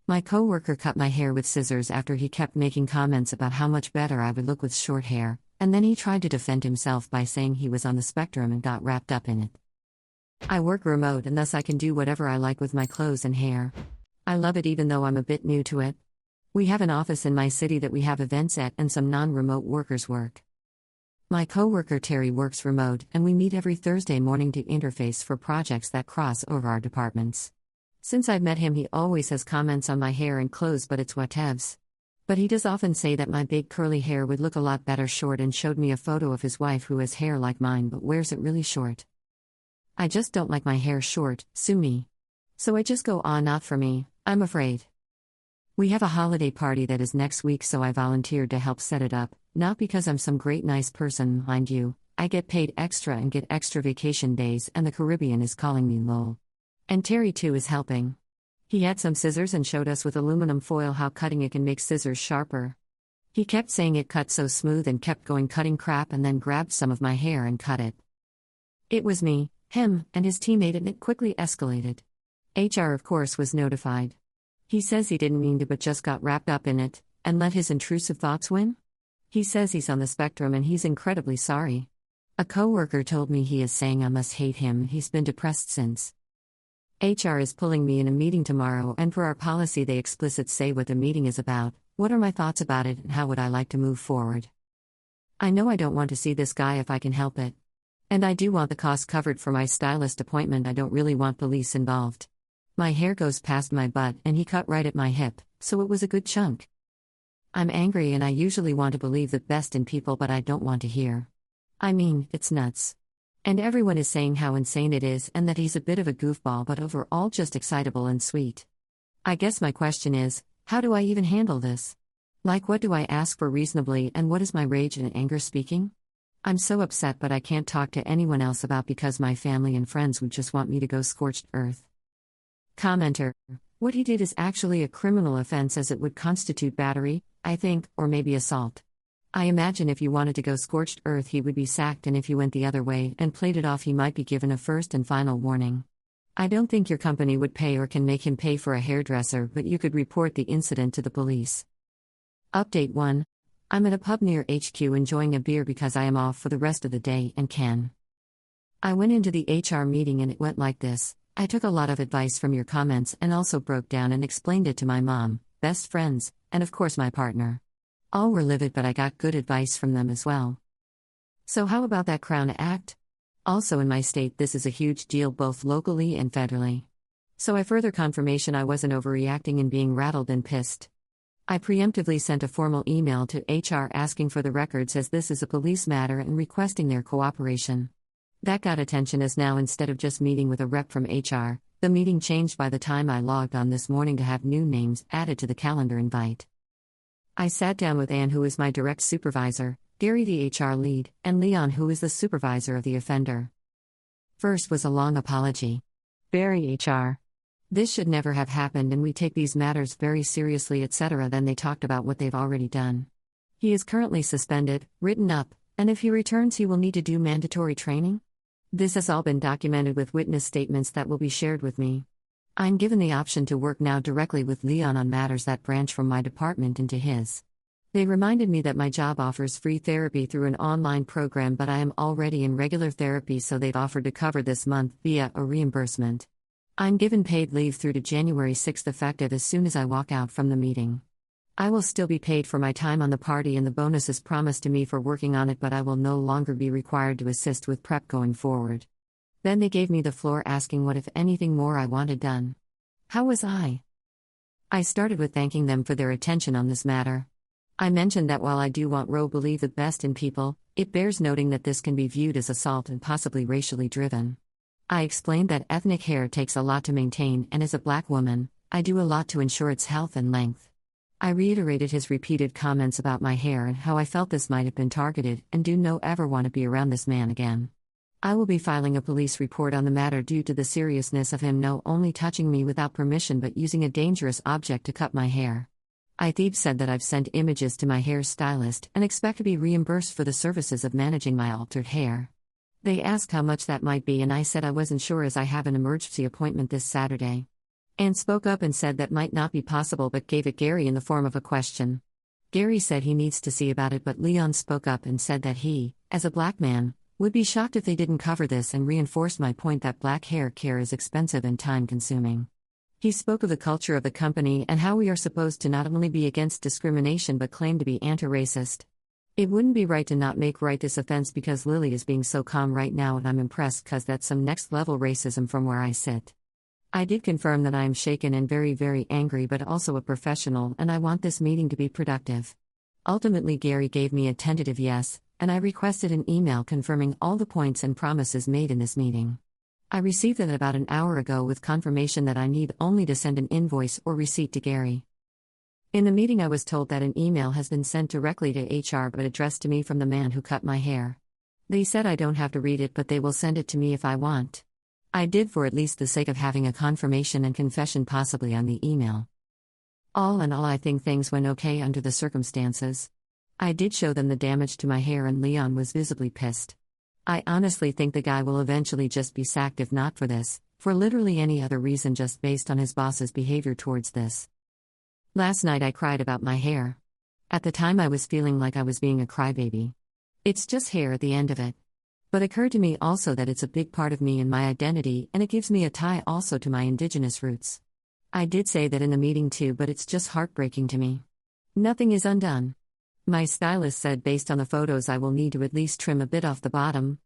My coworker cut my hair with scissors after he kept making comments about how much better I would look with short hair, and then he tried to defend himself by saying he was on the spectrum and got wrapped up in it. I work remote and thus I can do whatever I like with my clothes and hair. I love it even though I'm a bit new to it. We have an office in my city that we have events at and some non-remote workers work. My coworker Terry works remote and we meet every Thursday morning to interface for projects that cross over our departments. Since I've met him he always has comments on my hair and clothes but it's whatevs. But he does often say that my big curly hair would look a lot better short and showed me a photo of his wife who has hair like mine but wears it really short. I just don't like my hair short, sue me. So I just go not for me, I'm afraid. We have a holiday party that is next week so I volunteered to help set it up, not because I'm some great nice person, mind you, I get paid extra and get extra vacation days and the Caribbean is calling me lol. And Terry too is helping. He had some scissors and showed us with aluminum foil how cutting it can make scissors sharper. He kept saying it cut so smooth and kept going cutting crap and then grabbed some of my hair and cut it. It was me, him, and his teammate and it quickly escalated. HR of course was notified. He says he didn't mean to but just got wrapped up in it, and let his intrusive thoughts win? He says he's on the spectrum and he's incredibly sorry. A coworker told me he is saying I must hate him, he's been depressed since. HR is pulling me in a meeting tomorrow and for our policy they explicit say what the meeting is about, what are my thoughts about it and how would I like to move forward. I know I don't want to see this guy if I can help it. And I do want the cost covered for my stylist appointment, I don't really want police involved. My hair goes past my butt and he cut right at my hip, so it was a good chunk. I'm angry and I usually want to believe the best in people but I don't want to hear. I mean, it's nuts. And everyone is saying how insane it is and that he's a bit of a goofball but overall just excitable and sweet. I guess my question is, how do I even handle this? Like what do I ask for reasonably and what is my rage and anger speaking? I'm so upset but I can't talk to anyone else about because my family and friends would just want me to go scorched earth. Commenter: what he did is actually a criminal offense as it would constitute battery, I think, or maybe assault. I imagine if you wanted to go scorched earth he would be sacked and if you went the other way and played it off he might be given a first and final warning. I don't think your company would pay or can make him pay for a hairdresser but you could report the incident to the police. Update 1. I'm at a pub near HQ enjoying a beer because I am off for the rest of the day and can. I went into the HR meeting and it went like this. I took a lot of advice from your comments and also broke down and explained it to my mom, best friends, and of course my partner. All were livid but I got good advice from them as well. So how about that Crown Act? Also in my state this is a huge deal both locally and federally. So I further confirmation I wasn't overreacting and being rattled and pissed. I preemptively sent a formal email to HR asking for the records as this is a police matter and requesting their cooperation. That got attention as now instead of just meeting with a rep from HR, the meeting changed by the time I logged on this morning to have new names added to the calendar invite. I sat down with Ann who is my direct supervisor, Gary the HR lead, and Leon who is the supervisor of the offender. First was a long apology. Barry HR. This should never have happened and we take these matters very seriously etc. Then they talked about what they've already done. He is currently suspended, written up, and if he returns he will need to do mandatory training. This has all been documented with witness statements that will be shared with me. I'm given the option to work now directly with Leon on matters that branch from my department into his. They reminded me that my job offers free therapy through an online program but I am already in regular therapy so they've offered to cover this month via a reimbursement. I'm given paid leave through to January 6th effective as soon as I walk out from the meeting. I will still be paid for my time on the party and the bonus is promised to me for working on it but I will no longer be required to assist with prep going forward. Then they gave me the floor asking what if anything more I wanted done. How was I? I started with thanking them for their attention on this matter. I mentioned that while I do want to believe the best in people, it bears noting that this can be viewed as assault and possibly racially driven. I explained that ethnic hair takes a lot to maintain and as a black woman, I do a lot to ensure its health and length. I reiterated his repeated comments about my hair and how I felt this might have been targeted and do no ever want to be around this man again. I will be filing a police report on the matter due to the seriousness of him not only touching me without permission but using a dangerous object to cut my hair. Thebe said that I've sent images to my hair stylist and expect to be reimbursed for the services of managing my altered hair. They asked how much that might be and I said I wasn't sure as I have an emergency appointment this Saturday. Anne spoke up and said that might not be possible but gave it Gary in the form of a question. Gary said he needs to see about it, but Leon spoke up and said that he, as a black man, would be shocked if they didn't cover this, and reinforced my point that black hair care is expensive and time-consuming. He spoke of the culture of the company and how we are supposed to not only be against discrimination but claim to be anti-racist. It wouldn't be right to not make right this offense because Lily is being so calm right now, and I'm impressed cause that's some next-level racism from where I sit. I did confirm that I am shaken and very, very angry but also a professional, and I want this meeting to be productive. Ultimately Gary gave me a tentative yes, and I requested an email confirming all the points and promises made in this meeting. I received it about an hour ago with confirmation that I need only to send an invoice or receipt to Gary. In the meeting I was told that an email has been sent directly to HR but addressed to me from the man who cut my hair. They said I don't have to read it but they will send it to me if I want. I did for at least the sake of having a confirmation and confession possibly on the email. All in all I think things went okay under the circumstances. I did show them the damage to my hair and Leon was visibly pissed. I honestly think the guy will eventually just be sacked if not for this, for literally any other reason just based on his boss's behavior towards this. Last night I cried about my hair. At the time I was feeling like I was being a crybaby. It's just hair at the end of it. But it occurred to me also that it's a big part of me and my identity, and it gives me a tie also to my indigenous roots. I did say that in the meeting too, but it's just heartbreaking to me. Nothing is undone. My stylist said based on the photos I will need to at least trim a bit off the bottom.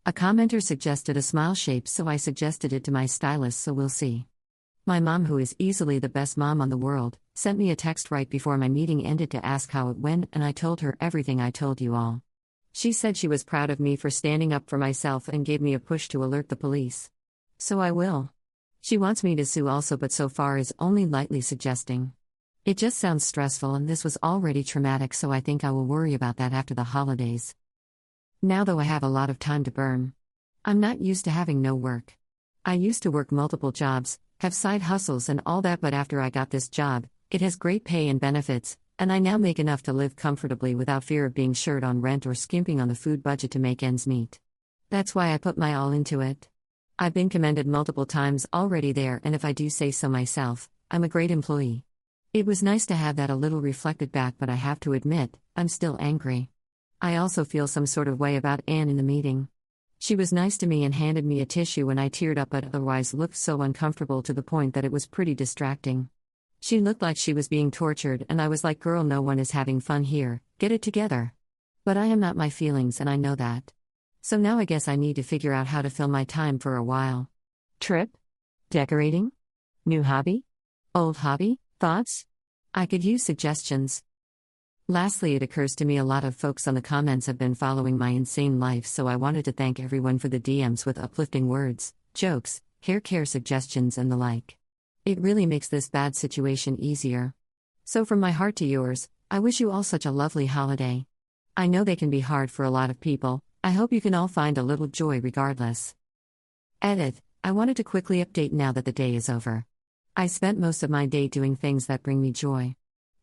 A commenter suggested a smile shape, so I suggested it to my stylist, so we'll see. My mom, who is easily the best mom on the world, sent me a text right before my meeting ended to ask how it went, and I told her everything I told you all. She said she was proud of me for standing up for myself and gave me a push to alert the police. So I will. She wants me to sue also, but so far is only lightly suggesting. It just sounds stressful, and this was already traumatic, so I think I will worry about that after the holidays. Now though I have a lot of time to burn. I'm not used to having no work. I used to work multiple jobs, have side hustles and all that, but after I got this job, it has great pay and benefits, and I now make enough to live comfortably without fear of being short on rent or skimping on the food budget to make ends meet. That's why I put my all into it. I've been commended multiple times already there, and if I do say so myself, I'm a great employee. It was nice to have that a little reflected back, but I have to admit, I'm still angry. I also feel some sort of way about Anne in the meeting. She was nice to me and handed me a tissue when I teared up, but otherwise looked so uncomfortable to the point that it was pretty distracting. She looked like she was being tortured, and I was like, girl, no one is having fun here, get it together. But I am not my feelings, and I know that. So now I guess I need to figure out how to fill my time for a while. Trip? Decorating? New hobby? Old hobby? Thoughts? I could use suggestions. Lastly, it occurs to me a lot of folks on the comments have been following my insane life, so I wanted to thank everyone for the DMs with uplifting words, jokes, hair care suggestions and the like. It really makes this bad situation easier. So from my heart to yours, I wish you all such a lovely holiday. I know they can be hard for a lot of people. I hope you can all find a little joy regardless. Edit. I wanted to quickly update now that the day is over. I spent most of my day doing things that bring me joy.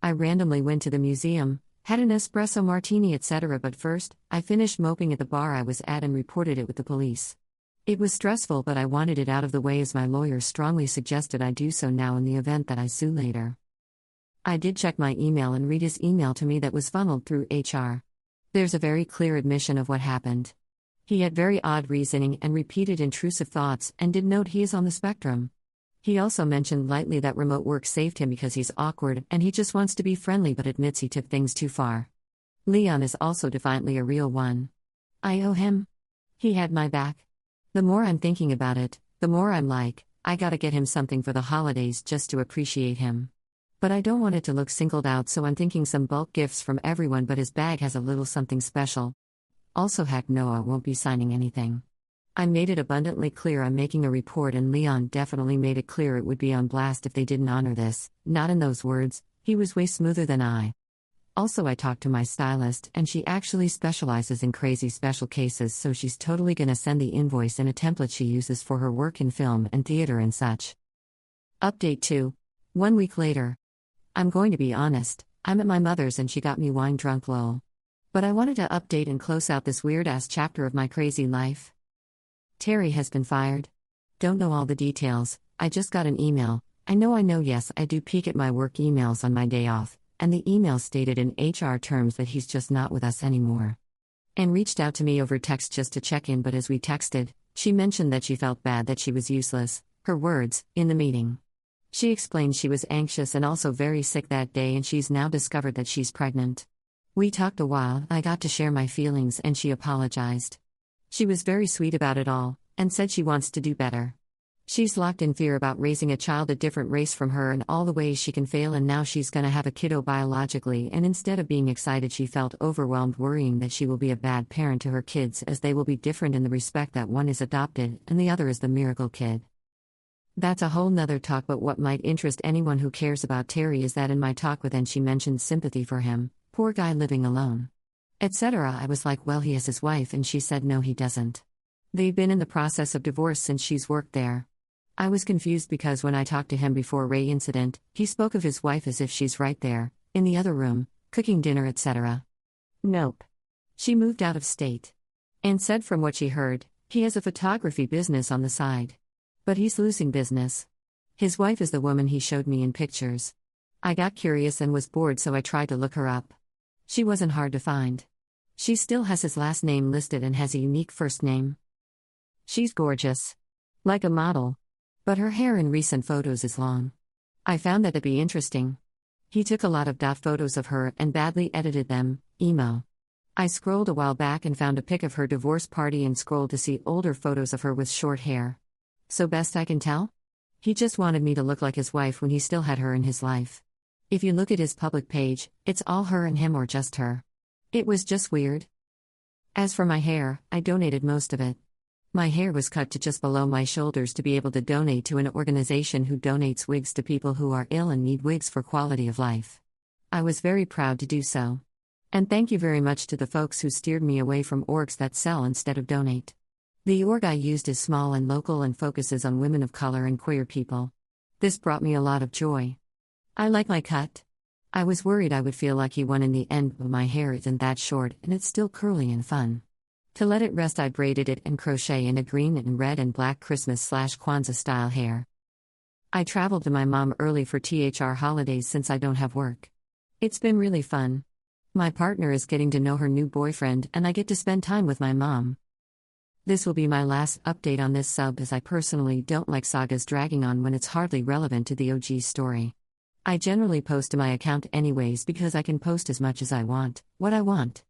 I randomly went to the museum, had an espresso martini, etc., but first, I finished moping at the bar I was at and reported it with the police. It was stressful, but I wanted it out of the way as my lawyer strongly suggested I do so now in the event that I sue later. I did check my email and read his email to me that was funneled through HR. There's a very clear admission of what happened. He had very odd reasoning and repeated intrusive thoughts, and did note he is on the spectrum. He also mentioned lightly that remote work saved him because he's awkward and he just wants to be friendly, but admits he took things too far. Leon is also defiantly a real one. I owe him. He had my back. The more I'm thinking about it, the more I'm like, I gotta get him something for the holidays just to appreciate him. But I don't want it to look singled out, so I'm thinking some bulk gifts from everyone, but his bag has a little something special. Also, heck no, I won't be signing anything. I made it abundantly clear I'm making a report, and Leon definitely made it clear it would be on blast if they didn't honor this, not in those words, he was way smoother than I. Also, I talked to my stylist, and she actually specializes in crazy special cases, so she's totally gonna send the invoice in a template she uses for her work in film and theater and such. Update 2. 1 week later. I'm going to be honest, I'm at my mother's and she got me wine drunk lol. But I wanted to update and close out this weird-ass chapter of my crazy life. Terry has been fired. Don't know all the details, I just got an email, I know, yes, I do peek at my work emails on my day off, and the email stated in HR terms that he's just not with us anymore. And reached out to me over text just to check in, but as we texted, she mentioned that she felt bad that she was useless, her words, in the meeting. She explained she was anxious and also very sick that day, and she's now discovered that she's pregnant. We talked a while, I got to share my feelings, and she apologized. She was very sweet about it all, and said she wants to do better. She's locked in fear about raising a child a different race from her and all the ways she can fail, and now she's gonna have a kiddo biologically, and instead of being excited she felt overwhelmed, worrying that she will be a bad parent to her kids, as they will be different in the respect that one is adopted and the other is the miracle kid. That's a whole nother talk, but what might interest anyone who cares about Terry is that in my talk with she mentioned sympathy for him, poor guy living alone, etc. I was like, well, he has his wife, and she said no, he doesn't. They've been in the process of divorce since she's worked there. I was confused because when I talked to him before Ray incident, he spoke of his wife as if she's right there, in the other room, cooking dinner, etc. Nope. She moved out of state. And said from what she heard, he has a photography business on the side. But he's losing business. His wife is the woman he showed me in pictures. I got curious and was bored, so I tried to look her up. She wasn't hard to find. She still has his last name listed and has a unique first name. She's gorgeous. Like a model. But her hair in recent photos is long. I found that to be interesting. He took a lot of photos of her and badly edited them, emo. I scrolled a while back and found a pic of her divorce party and scrolled to see older photos of her with short hair. So best I can tell? He just wanted me to look like his wife when he still had her in his life. If you look at his public page, it's all her and him or just her. It was just weird. As for my hair, I donated most of it. My hair was cut to just below my shoulders to be able to donate to an organization who donates wigs to people who are ill and need wigs for quality of life. I was very proud to do so. And thank you very much to the folks who steered me away from orgs that sell instead of donate. The org I used is small and local and focuses on women of color and queer people. This brought me a lot of joy. I like my cut. I was worried I would feel like he won in the end, but my hair isn't that short and it's still curly and fun. To let it rest, I braided it and crochet in a green and red and black Christmas/Kwanzaa style hair. I traveled to my mom early for THR holidays since I don't have work. It's been really fun. My partner is getting to know her new boyfriend and I get to spend time with my mom. This will be my last update on this sub, as I personally don't like sagas dragging on when it's hardly relevant to the OG story. I generally post to my account anyways because I can post as much as I want, what I want.